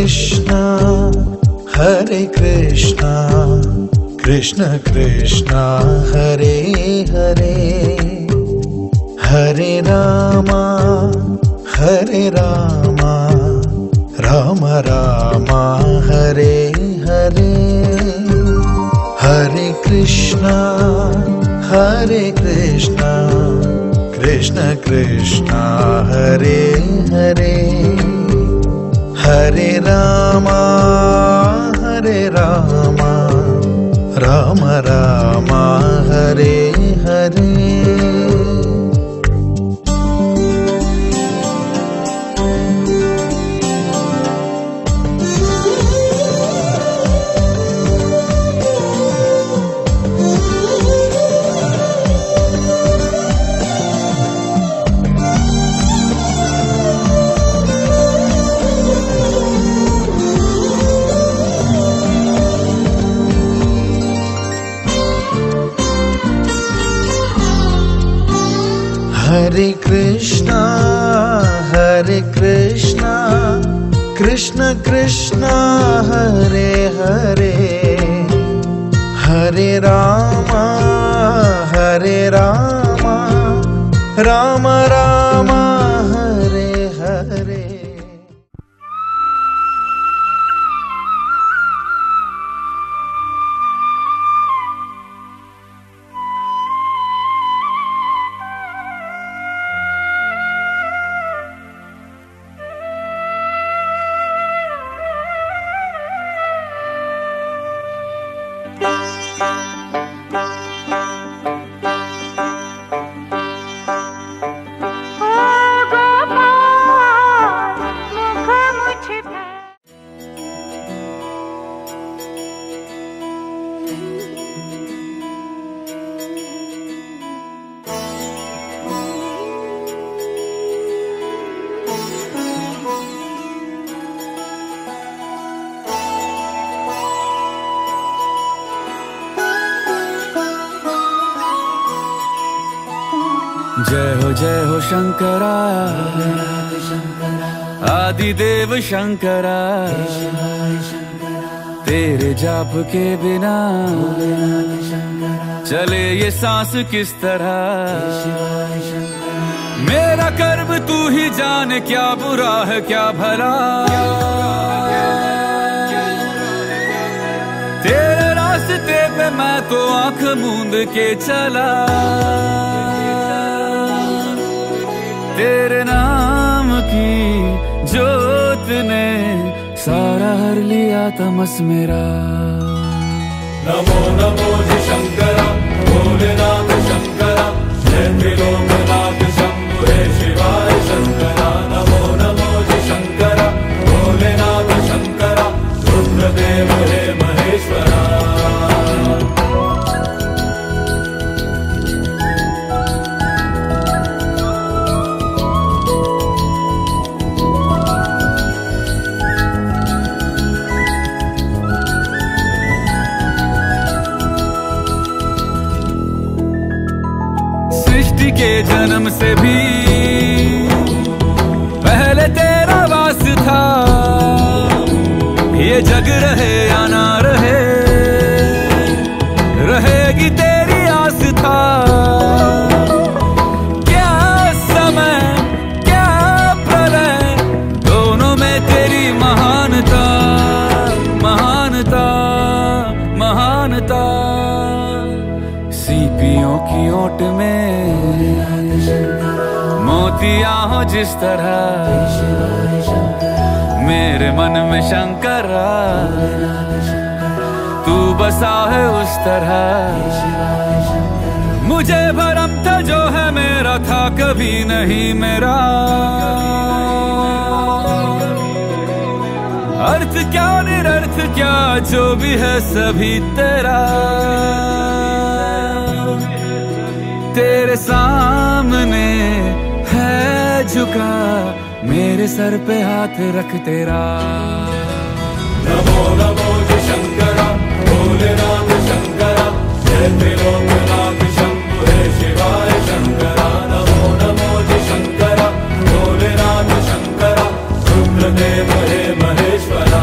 Krishna, Hare Krishna, Krishna Krishna, Hare Hare, Hare Rama, Hare Rama, Rama Rama, Hare Hare, Hare Krishna, Hare Krishna, Krishna Krishna, Hare Hare, Hare Rama, Hare Rama, Rama Rama, Hare Hare. Hare Krishna, Hare Krishna, Krishna Krishna, Hare Hare, Hare Rama, Hare Rama, Rama Rama, Hare Hare. जय हो शंकरा, आदिदेव शंकरा, तेरे जाप के बिना चले ये सांस किस तरह। मेरा कर्म तू ही जाने, क्या बुरा है क्या भला, तेरे रास्ते पे मैं तो आंख मूंद के चला। तेरे नाम की जोत ने सारा हर लिया तमस मेरा। नमो नमो जी शंकरा, भोलेनाथ शंकरा, जय त्रिलोकनाथ शंभु हे शिवाय शंकरा। नमो नमो जी शंकरा, भोलेनाथ शंकरा, रुद्रदेव हे महेश्वरा। के जन्म से भी पहले तेरा वास था, ये जग रहे या ना रहे, रहेगी तेरी आस था। क्या समय क्या प्रलय, दोनों में तेरी महानता, महानता, महानता। सीपियों की ओट में मोतिया हो जिस तरह, मेरे मन में शंकरा तू बसा है उस तरह। मुझे भरम था जो है मेरा था कभी नहीं मेरा, अर्थ क्या निरर्थ क्या जो भी है सभी तेरा। तेरे सामने है झुका मेरे सर पे हाथ रख तेरा। नमो नमो जी शंकरा, भोलेनाथ शंकरा, जय त्रिलोकनाथ शंभु हे शिवाय शंकरा। नमो नमो जी शंकरा, भोलेनाथ शंकरा, रुद्रदेव हे महेश्वरा।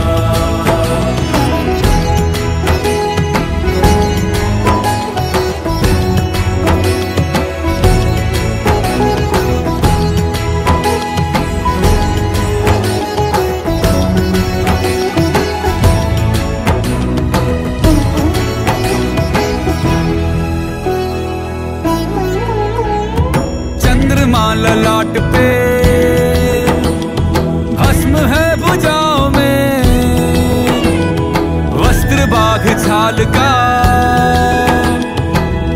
साल का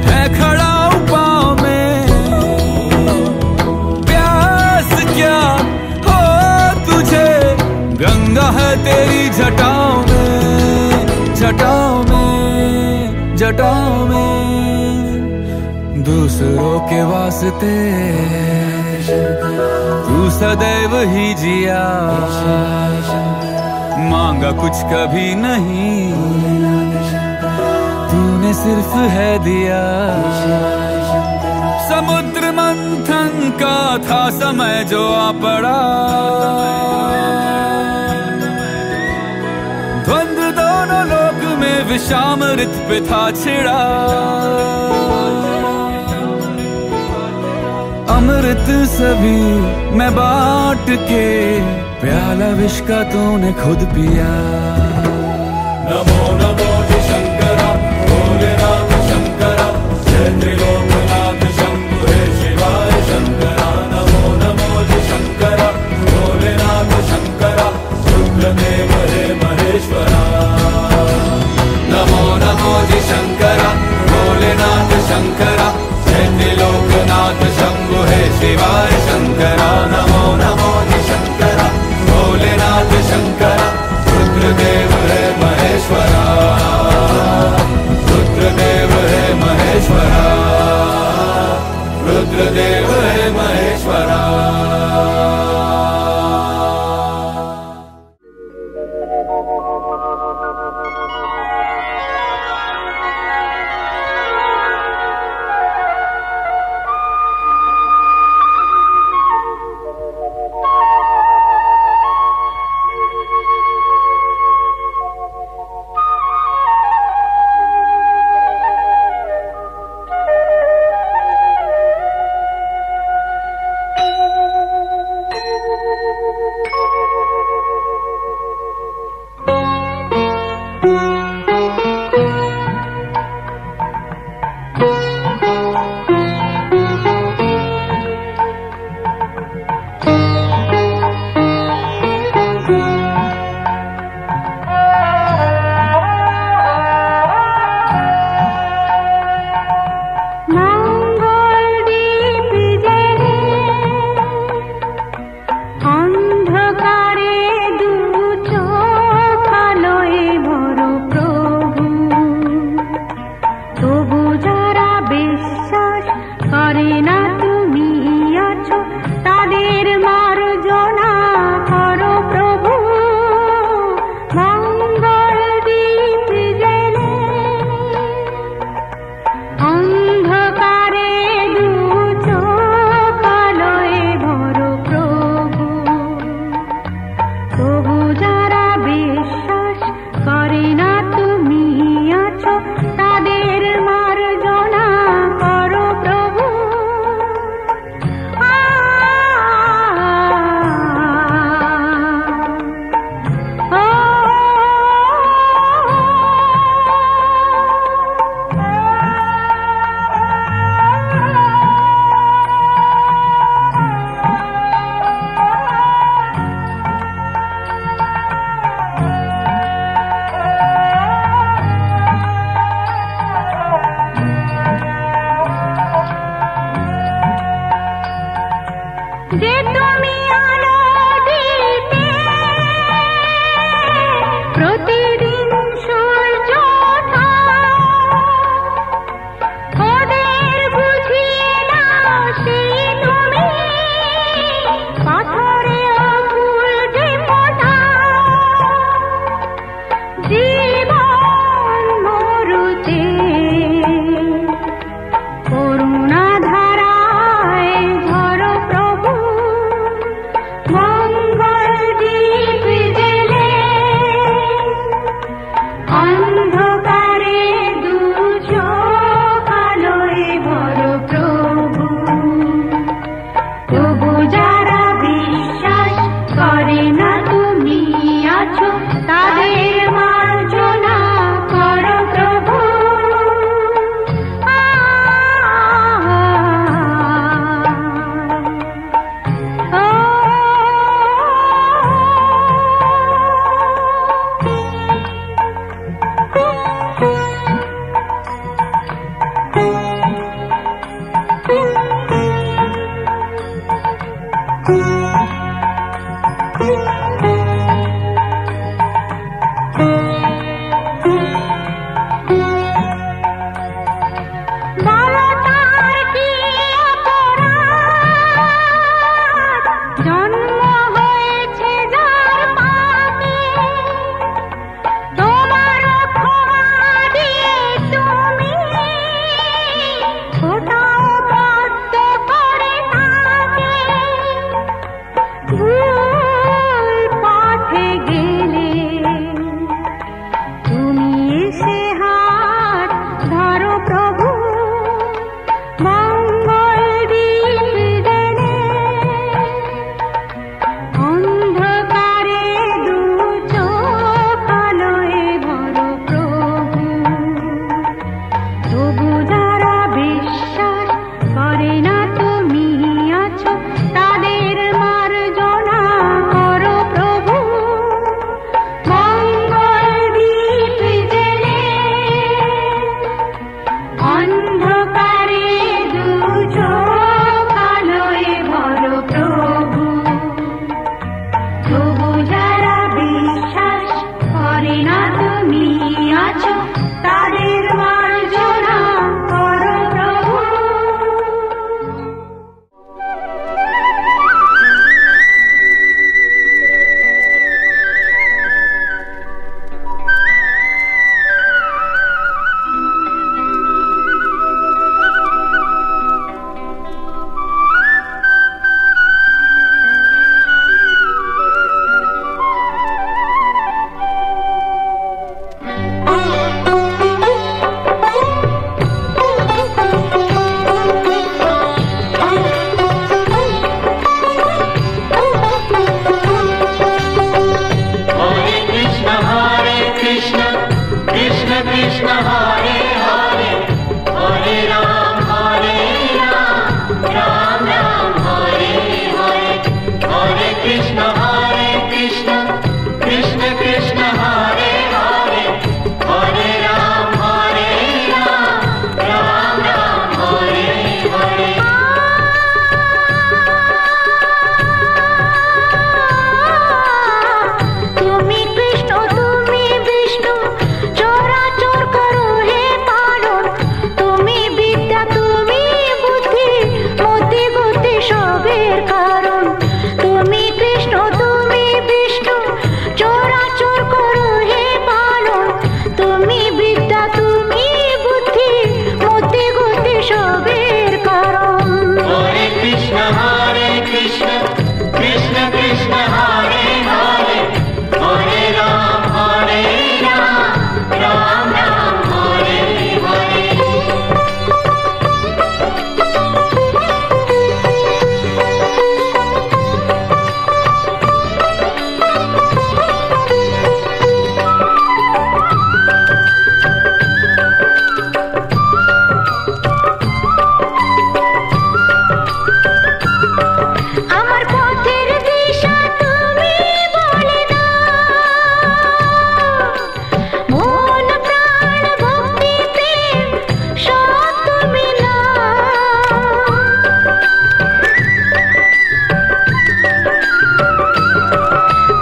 है खड़ा हूं पाँव में, प्यास क्या हो तुझे, गंगा है तेरी जटाओं में, जटाओं में, जटाओं में। दूसरों के वास्ते तू सदैव ही जिया, मांगा कुछ कभी नहीं, तूने सिर्फ है दिया। समुद्र मंथन का था समय जो आ पड़ा, द्वंद्व दोनों लोक में विषामृत पे था छिड़ा। अमृत सभी मैं बांट के, प्याला विष का तूने खुद पिया। नमो नमो जय शंकरा, भोलेनाथ शंकरा, जय त्रिलोकनाथ शंभु हे शिवाय शंकरा। नमो नमो जय शंकरा, भोलेनाथ शंकरा, रुद्रदेव हे महेश्वरा। नमो नमो जय शंकरा, भोलेनाथ शंकरा, जय त्रिलोकनाथ शंभु हे शिवाय शंकरा। नमो नमो जय शंकरा, भोलेनाथ शंकरा, रुद्रदेव हे महेश्वरा, रुद्रदेव हे महेश्वरा, रुद्रदेव हे महेश्वरा। कृष्ण कृष्ण कृष्ण हरे हरे हरे राम राम राम हरे हरे हरे कृष्ण कृष्ण कृष्ण हरे हरे हरे राम राम राम हरे हरे তুমি কৃষ্ণ তুমি বিষ্ণু চরাচর করো হে পালন তুমি বিদ্যা তুমি বুদ্ধি মতি গতি সবের কারণ তুমি কৃষ্ণ তুমি বিষ্ণু চরাচর করো হে পালন তুমি বিদ্যা তুমি বুদ্ধি মতি গতি সবের কারণ হরে কৃষ্ণ কৃষ্ণ কৃষ্ণ হরে হরে হরে রাম রাম রাম হরে হরে আমার পথের দিশা তুমি বলে দাও মন প্রাণ ভক্তি প্রেম সব তুমি নাও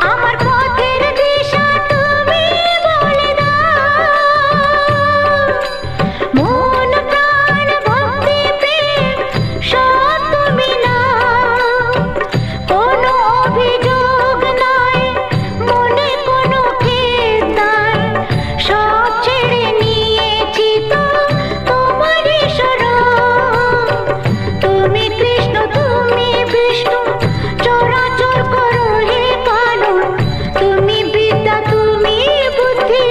আমার পথের দিশা তুমি বলে দাও মন প্রাণ ভক্তি প্রেম সব তুমি নাও কোনো অভিযোগ নাই মনে কোনো খেদ নাই সব ছেড়ে নিয়েছি তো তোমারই শরণ তুমি কৃষ্ণ তুমি বিষ্ণু চরাচর করো হে পালন তুমি বিদ্যা তুমি বুদ্ধি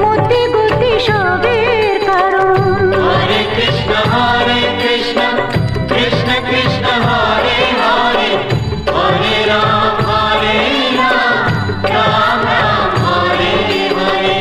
মতি গতি সবের কারণ হরে কৃষ্ণ কৃষ্ণ কৃষ্ণ হরে হরে হরে রাম রাম হরে হরে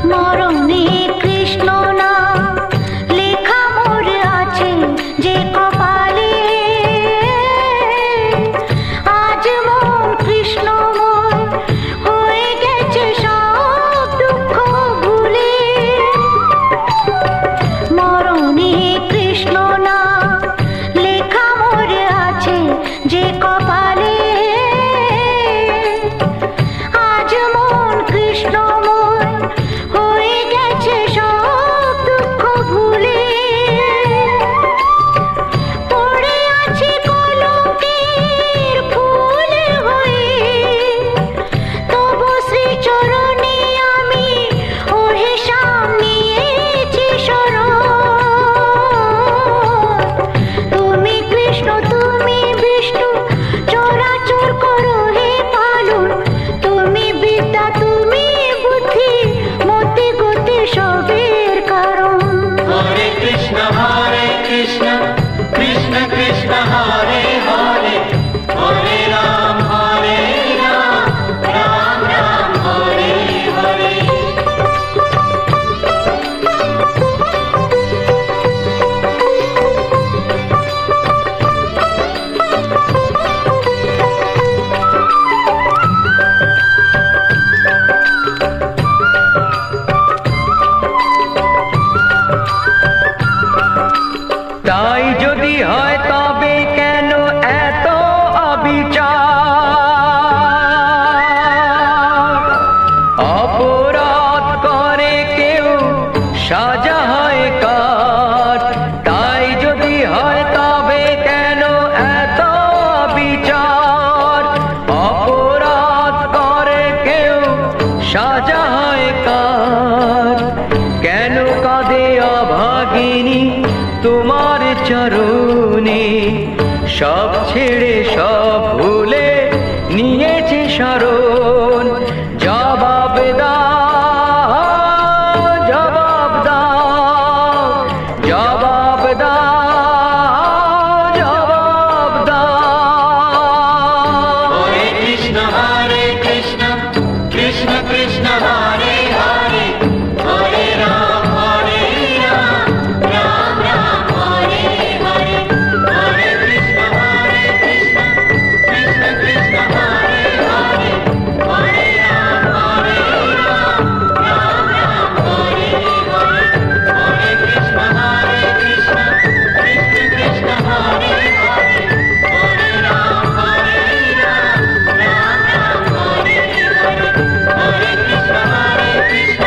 মরণে কৃষ্ণ নাম লেখা মোর আছে যে কপালে আজ মন কৃষ্ণময় হয়ে গেছে সব দুঃখ ভুলে মরণে কৃষ্ণ নাম লেখা মোর আছে যে কপালে আজ মন কৃষ্ণময় হয়ে গেছে সব দুঃখ ভুলে পড়ে আছি কলঙ্কের ফুল হয়ে তবু শ্রীচরণে আমি ওহে সামনিয়েছি শরণ তুমি কৃষ্ণ তুমি বিষ্ণু চরাচর করো হে পালন তুমি বিদ্যা তুমি বুদ্ধি মতি গতি সবের কারণ হরে কৃষ্ণ কৃষ্ণ কৃষ্ণ হরে হরে হরে রাম রাম রাম হরে হরে তাই যদি হয় তবে কেন এত অবিচার অপরাধ করে কেউ সাজা হয় কার তাই যদি হয় তবে কেন এত অবিচার অপরাধ করে কেউ সাজা হয় কার সব ছেড়ে সব ভুলে নিয়েছে শরণ। জবাব দাও, জবাব দাও, জবাব দাও, জবাব দাও। হরে কৃষ্ণ কৃষ্ণ কৃষ্ণ কৃষ্ণ হরে হরে, হরে রাম রাম রাম হরে হরে। হরে কৃষ্ণ কৃষ্ণ কৃষ্ণ কৃষ্ণ হরে হরে, হরে রাম রাম রাম হরে হরে। হরে কৃষ্ণ কৃষ্ণ কৃষ্ণ কৃষ্ণ হরে হরে, হরে রাম রাম রাম হরে হরে। হরে কৃষ্ণ কৃষ্ণ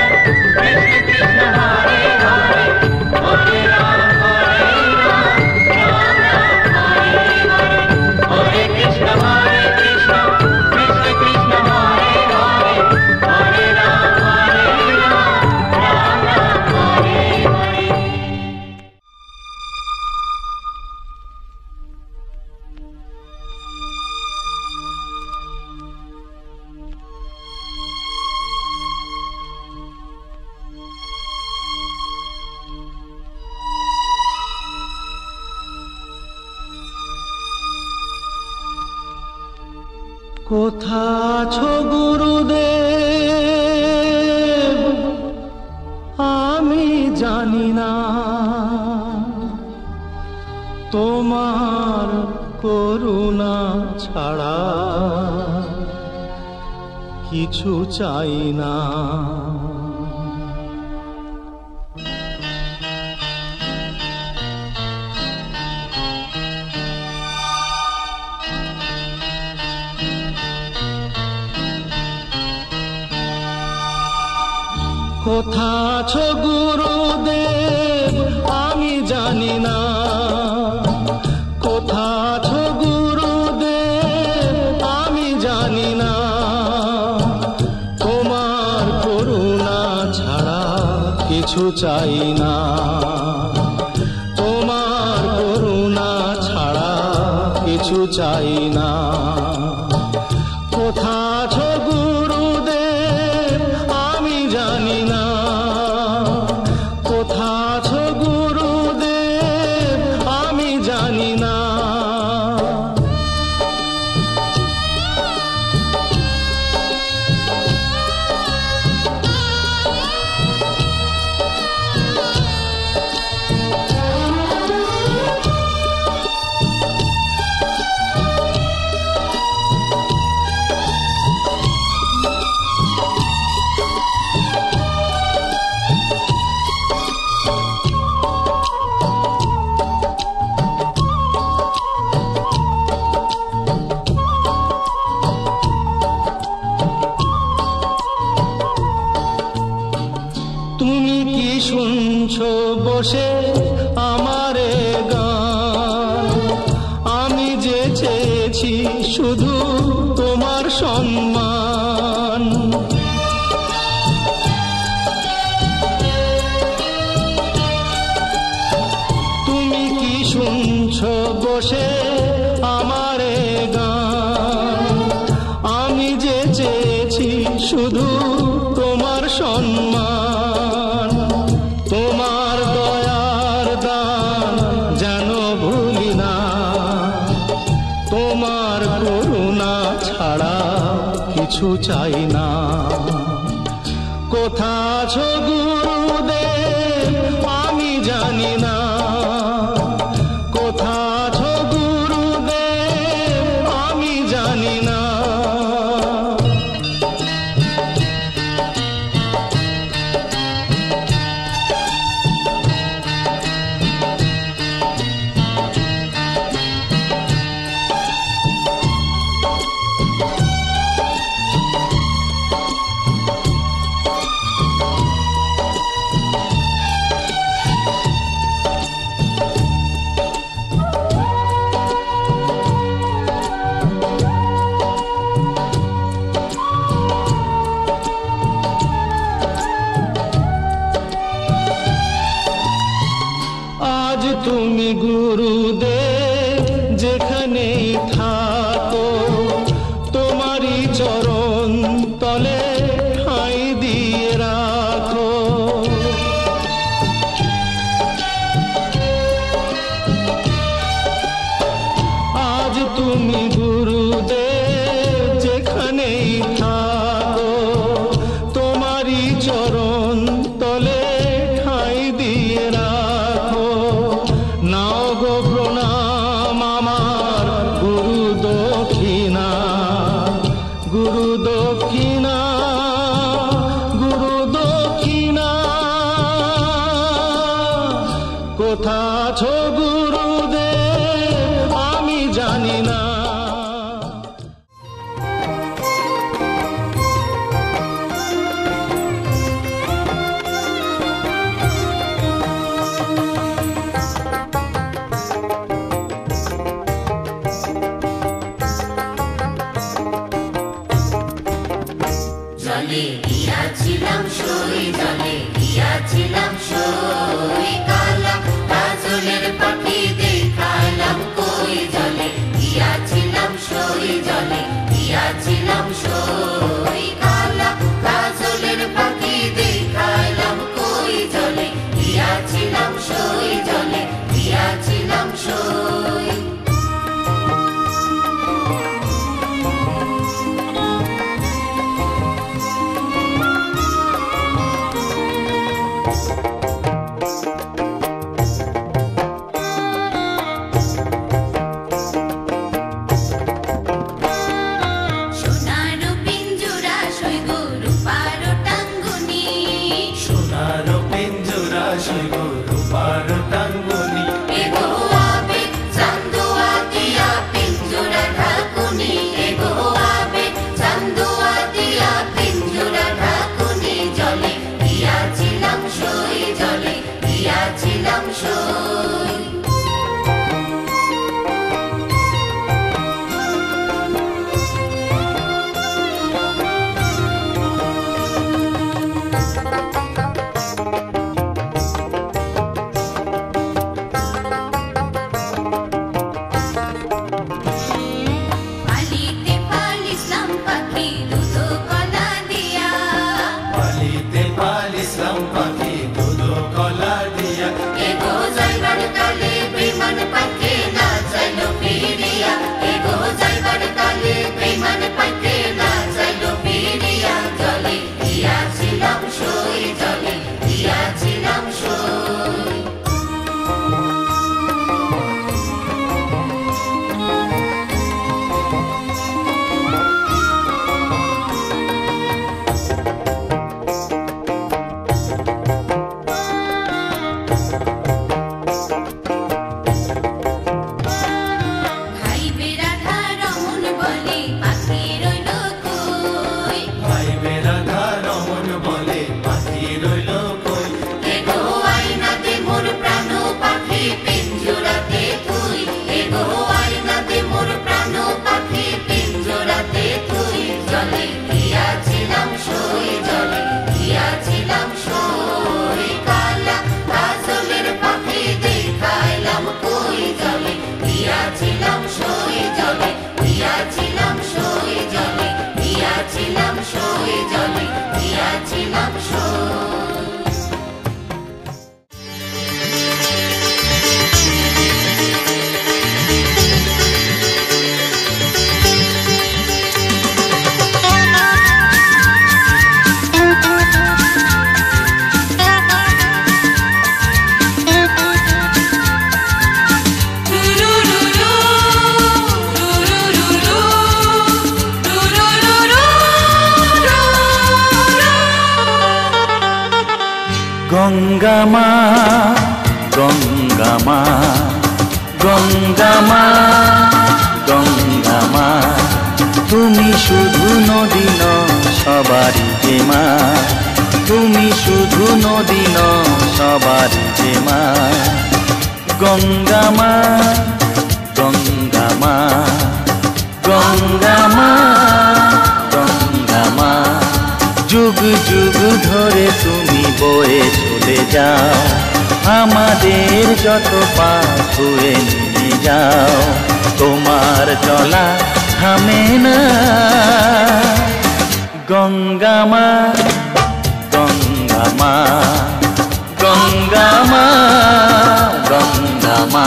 কৃষ্ণ কৃষ্ণ হরে হরে, হরে রাম রাম রাম হরে হরে। হরে কৃষ্ণ কৃষ্ণ কৃষ্ণ কৃষ্ণ হরে হরে, হরে রাম রাম রাম হরে হরে। কোথা আছো গুরুদেব আমি জানি না, তোমার করুণা ছাড়া কিছু চাই না। কোথা আছো গুরুদেব আমি জানি না, কোথা আছো গুরুদেব আমি জানি না, তোমার করুণা ছাড়া কিছু চাই না, তোমার করুণা ছাড়া কিছু চাই না। কোথা আছো গুরুদেব আমি জানি না, কোথা আছো গুরুদেব আমি জানি না। তুমি কি শুনছো বসে আমারে গান, আমি যে চেয়েছি শুধু তোমার সম্মান। তুমি কি শুনছো বসে আমারে গান, আমি যে চেয়েছি শুধু তোমার সম্মান। তোমার দয়ার দান যেন ভুলি না, তোমার করুণা ছাড়া কিছু চাই না। কোথা আছো গুরুদেব আমি জানি না, কোথা আছো গুরুদেব আমি জানি না। আজ তুমি গুরুদেব যেখানে কোথা আছো গুরুদেব আমি জানি না। জলে দিয়াছিলাম সই, জলে দিয়াছিলাম সই, কালা কাজলের পাখি দেখালাম কই। জলে দিয়াছিলাম সই, জলে দিয়াছিলাম সই, কালা কাজলের পাখি দেখালাম কই। জলে দিয়াছিলাম সই, জলে দিয়াছিলাম সই। গঙ্গা মা, গঙ্গা মা, গঙ্গা মা, গঙ্গা মা, তুমি শুধু নদী নও সবারই যে মা, তুমি শুধু নদী নও সবারই যে মা। গঙ্গা মা, গঙ্গা মা, গঙ্গা মা, গঙ্গা মা, যুগ যুগ ধরে তুমি বয়ে চলে যাও, আমাদের যত পাপ ধুয়ে নিয়ে যাও, তোমার চলা থামে না। গঙ্গা মা, গঙ্গা মা, গঙ্গা মা, গঙ্গা মা।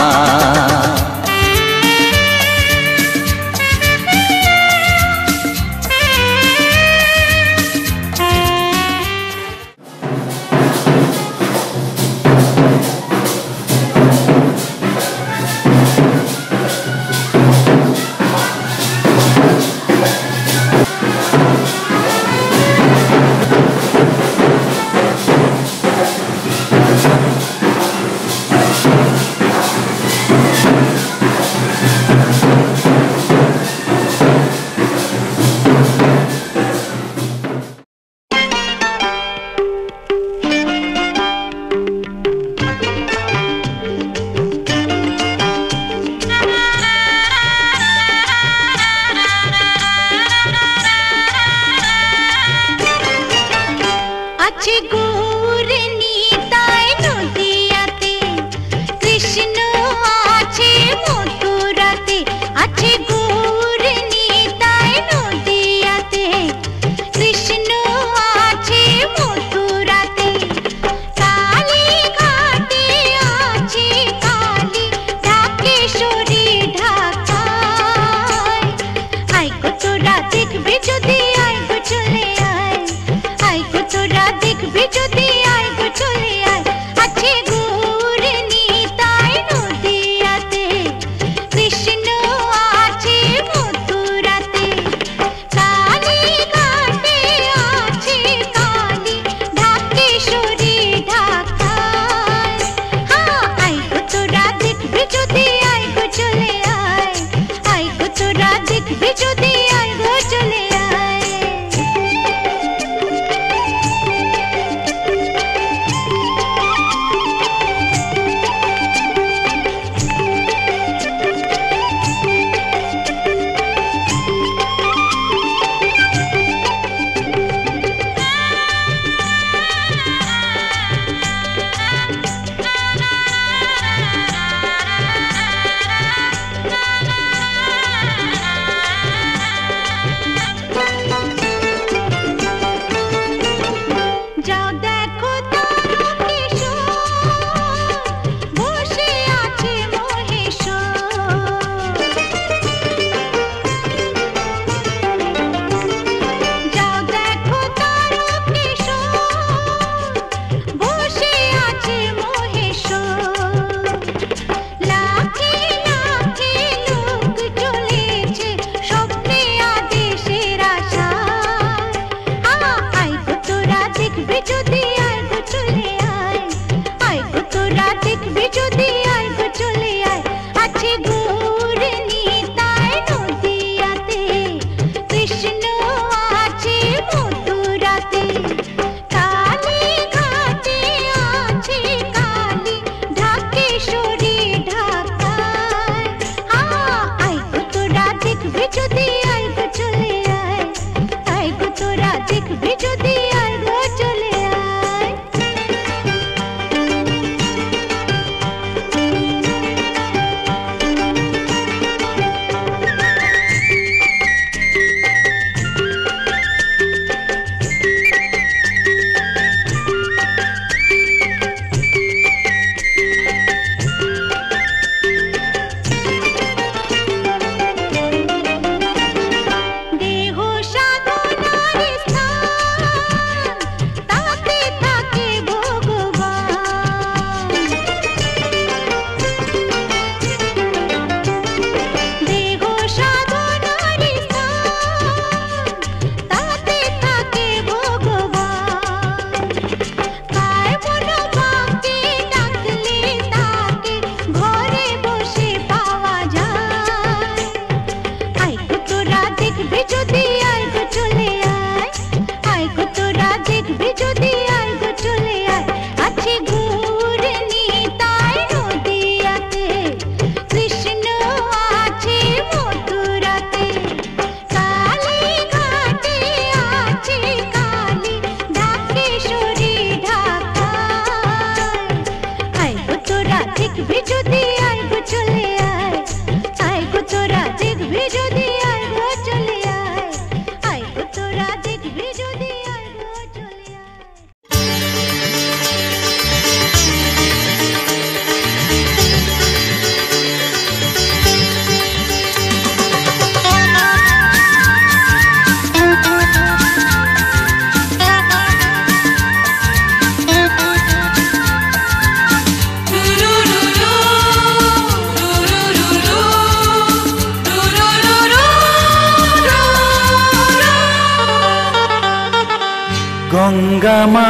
গঙ্গামা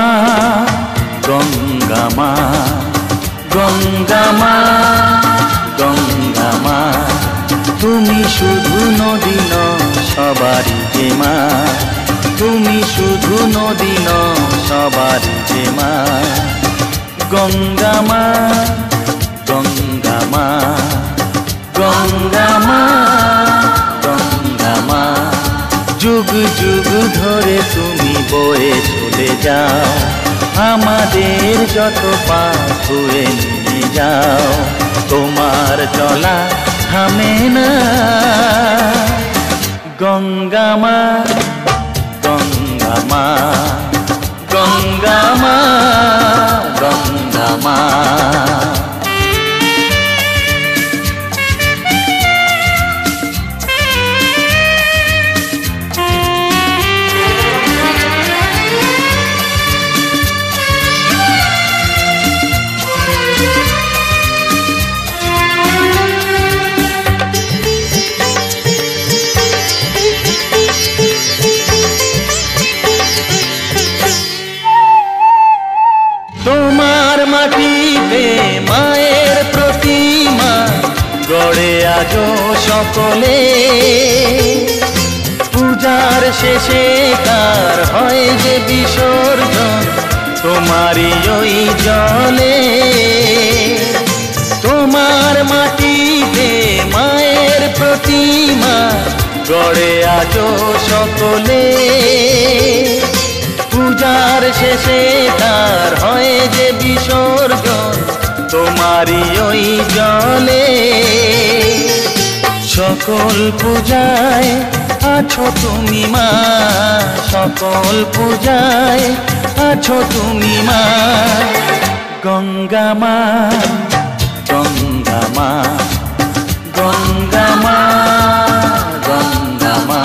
গঙ্গামা গঙ্গামা গঙ্গামা তুমি শুধু নদী ন সবারই যে মা তুমি শুধু নদী ন সবারই যে মা গঙ্গামা গঙ্গামা গঙ্গামা গঙ্গামা যুগ যুগ ধরে তুমি বয়ে চলে যাও আমাদের যত পাপ ধুয়ে নিয়ে যাও তোমার চলা থামে না গঙ্গামা গঙ্গামা গঙ্গামা গঙ্গামা তোমার মাটিতে মায়ের প্রতিমা গড়ে আজো সকলে পূজার শেষে কার হয় যে বিসর্জন তোমারই ওই জলে তোমার মাটিতে মায়ের প্রতিমা গড়ে আজো সকলে পূজার শেষে তার হয় যে বিসর্জন তোমারই ওই জলে সকল পূজায় আছো তুমি মা সকল পূজায় আছো তুমি মা গঙ্গামা গঙ্গামা গঙ্গামা গঙ্গামা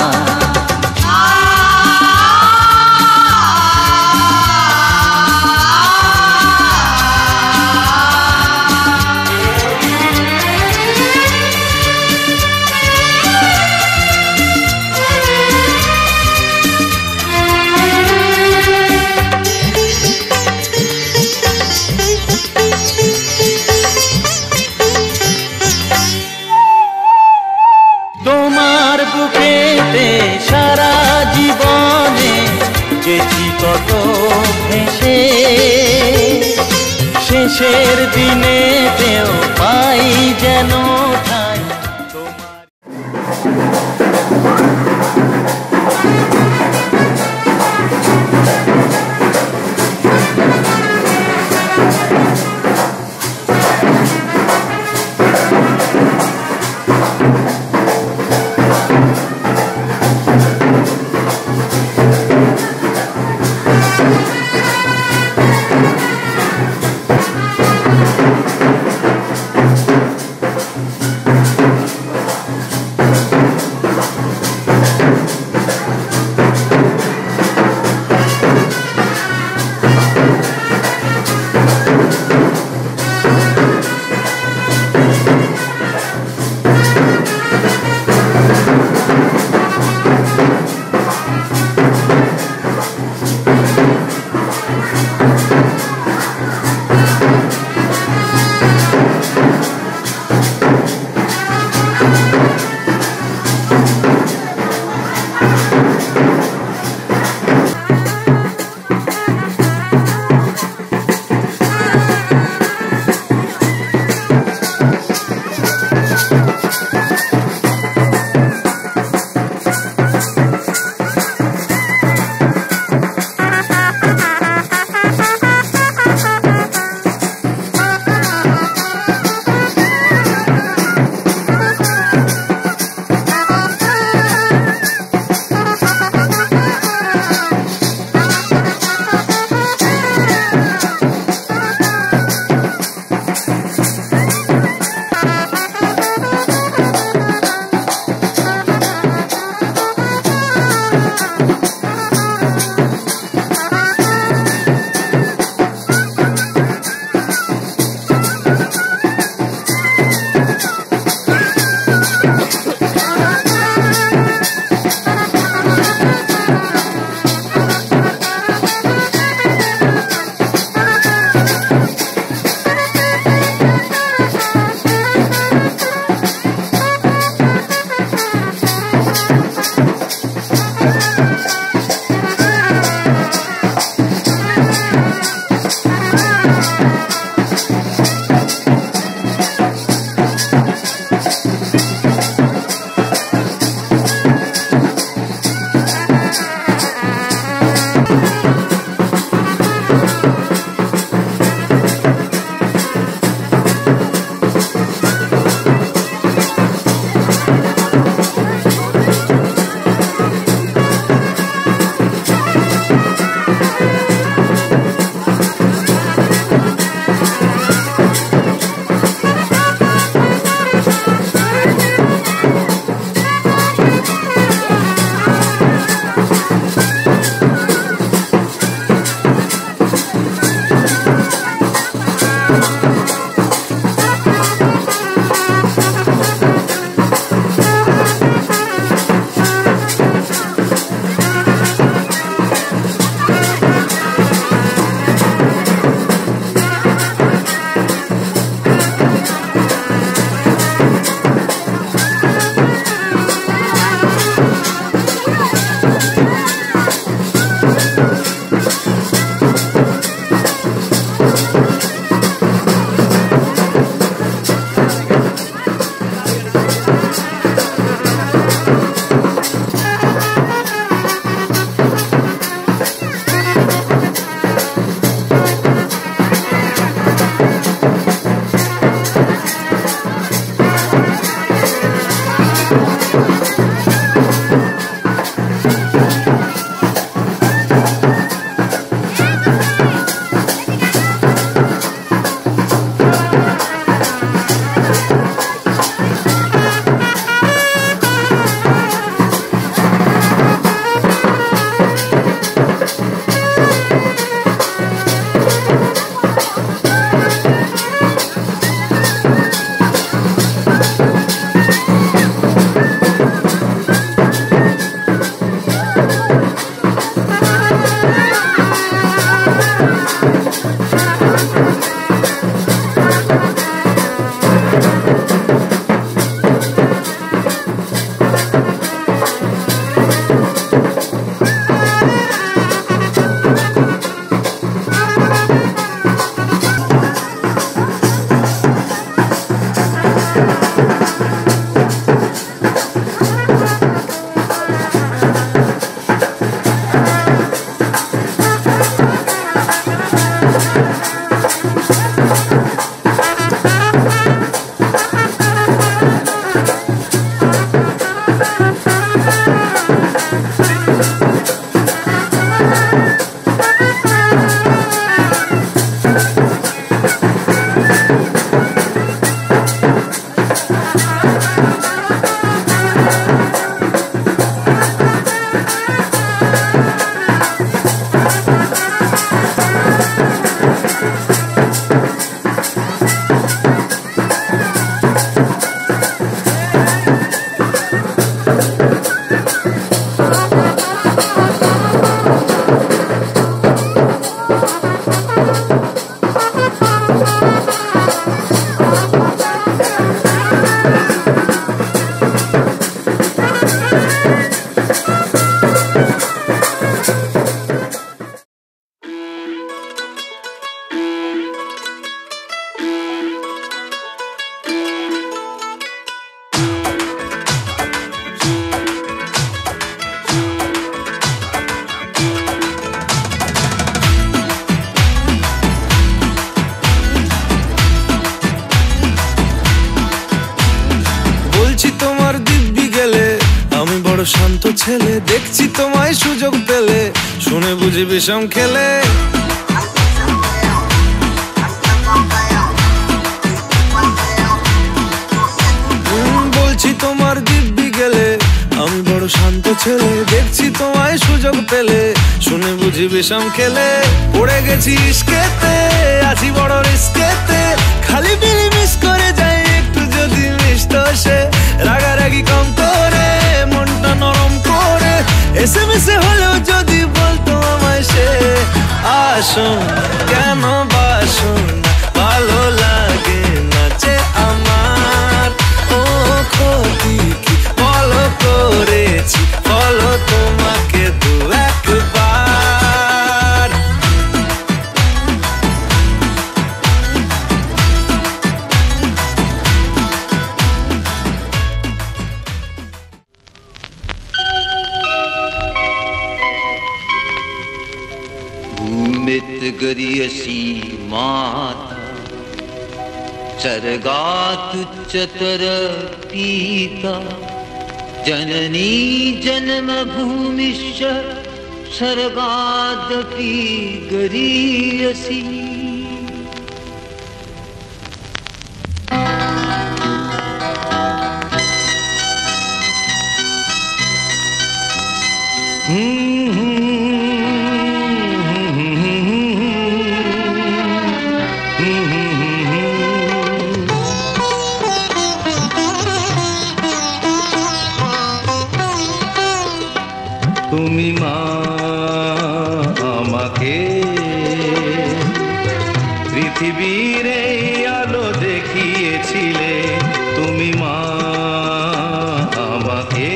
তোমার বুকেতে সারা জীবনে গেছি কত ভেসে শেষের দিনেতেও পাই যেন ঠাই তোমার বড় শান্ত ছেলে, দেখছি তোমায় সুযোগ পেলে শুনে বুঝি বিষম খেলে। বলছি তোমার দিব্যি গেলে, আমি বড় শান্ত ছেলে, দেখছি তোমায় সুযোগ পেলে শুনে বুঝি বিষম খেলে। পড়ে গেছি ইস্কেতে, আছি বড় রিস্কেতে, খালি বিলি মিস করে যাই একটু যদি মিষ্ট সে। রাগারাগি কম করে মনটা নরম করে এসএমএসে হলেও যদি বলতো আমায় সে। আসুন কেন বাসুন ভালো লাগে না যে আমার, ও ক্ষতি কি বলো করেছি বলো তোমাকে দু একবার। भूमित गरियसी माता सर्गात् चतर पीता, जननी जन्मभूमिश्च सर्गादपि गरीयसी। তুমি মা আমাকে পৃথিবীর এই আলো দেখিয়েছিলে, তুমি মা আমাকে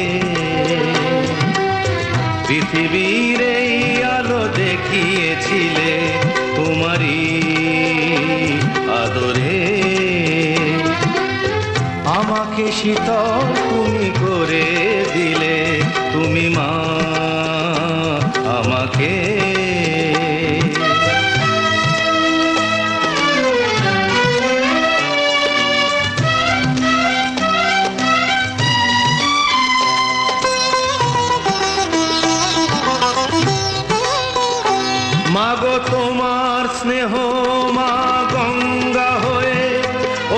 পৃথিবীর এই আলো দেখিয়েছিলে, তোমারই আমাকে শীতল তুমি করে দিলে, তুমি মা আমাকে। মাগো তোমার স্নেহ মা গঙ্গা হয়ে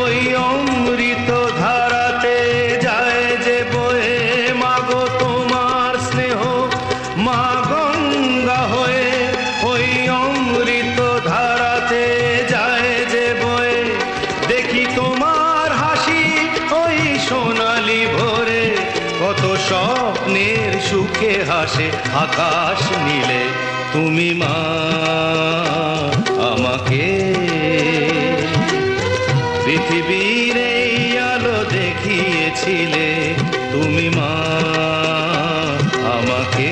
ওই অমৃত ধারাতে যায় যে বয়ে। মাগো তোমার স্নেহ মা গঙ্গা হয়ে ওই অমৃত ধারাতে যায় যে বয়ে। দেখি তোমার হাসি ওই সোনালি ভোরে, কত স্বপ্নের সুখে হাসে আকাশ নীলে, তুমি মা আমাকে। পৃথিবীর এই আলো দেখিয়েছিলে, তুমি মা আমাকে।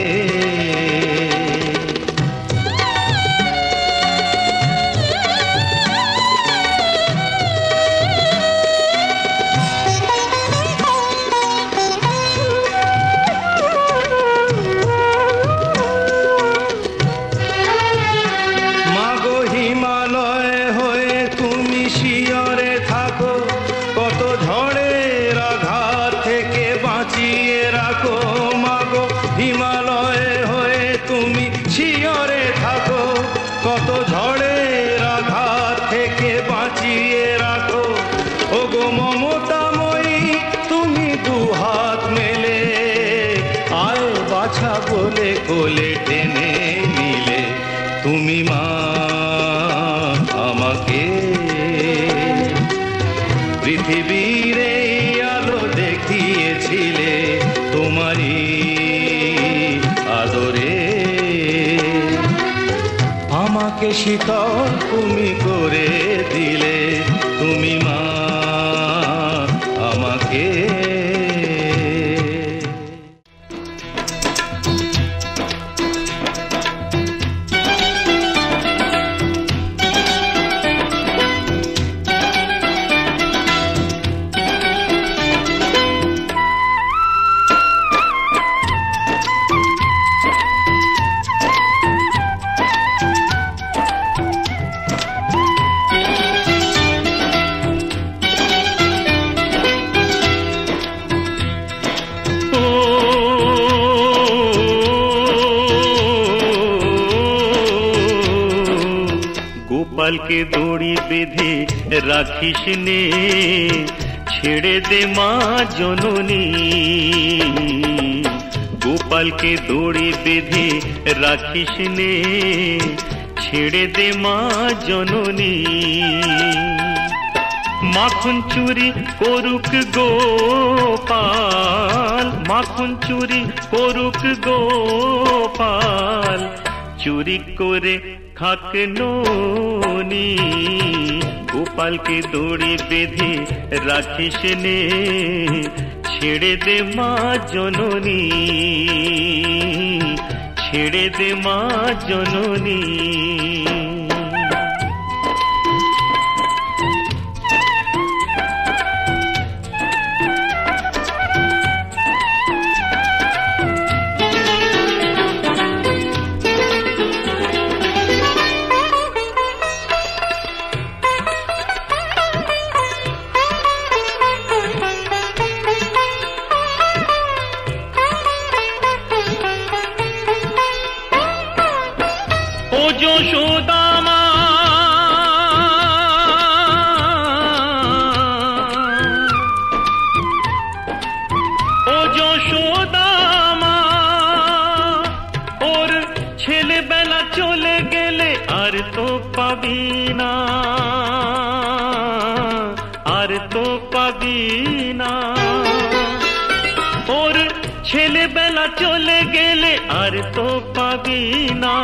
কত ঝড়ের আঘাত থেকে বাঁচিয়ে রাখো, ওগো মমতাময়ী তুমি দুহাত মেলে, আয় বাছা বলে কোলে টেনে নিলে, তুমি মা আমাকে। পৃথিবীর এই আলো দেখিয়েছিলে, তোমারই আদরে আমাকে শীতল তুমি করে দিলে, তুমি মা আমাকে। গোপালকে দড়ি বেঁধে রাখিস নে, ছেড়ে দে মা জননী। গোপালকে দড়ি বেঁধে রাখিস নে, ছেড়ে দে মা জননী। মাখন চুরি করুক গোপাল, মাখন চুরি করুক গোপাল, চুরি করে খাক ননি। গোপালকে দড়ি বেঁধে রাখিস নে, ছেড়ে দে মা জননী, ছেড়ে দে মা জননী। যশোদামা ও যশোদামা, ওর ছেলেবেলা চলে গেলে আর তো পাবি না, আর তো পাবি না। ওর ছেলেবেলা চলে গেলে আর তো পাবি না।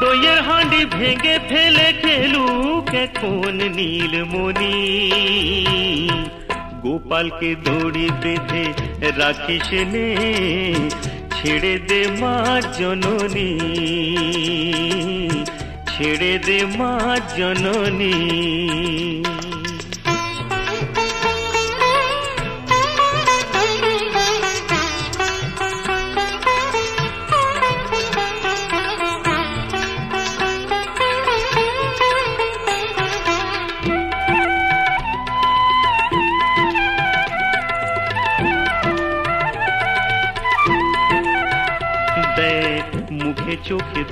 দইয়ের হাঁড়ি ভেঙে ফেলে খেলুক এখন নীলমণি। গোপালকে দড়ি বেঁধে রাখিস নে, ছেড়ে দে মা জননী, ছেড়ে দে মা জননী।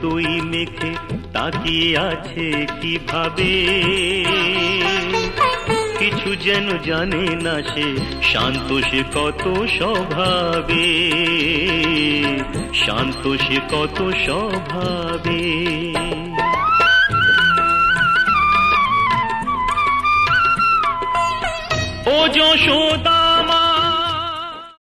দই মেখে তাকিয়ে আছে কিভাবে, কিছু যেন জানে না সে, শান্ত সে কত স্বভাবে, শান্ত সে কত স্বভাবে। ও যশোদা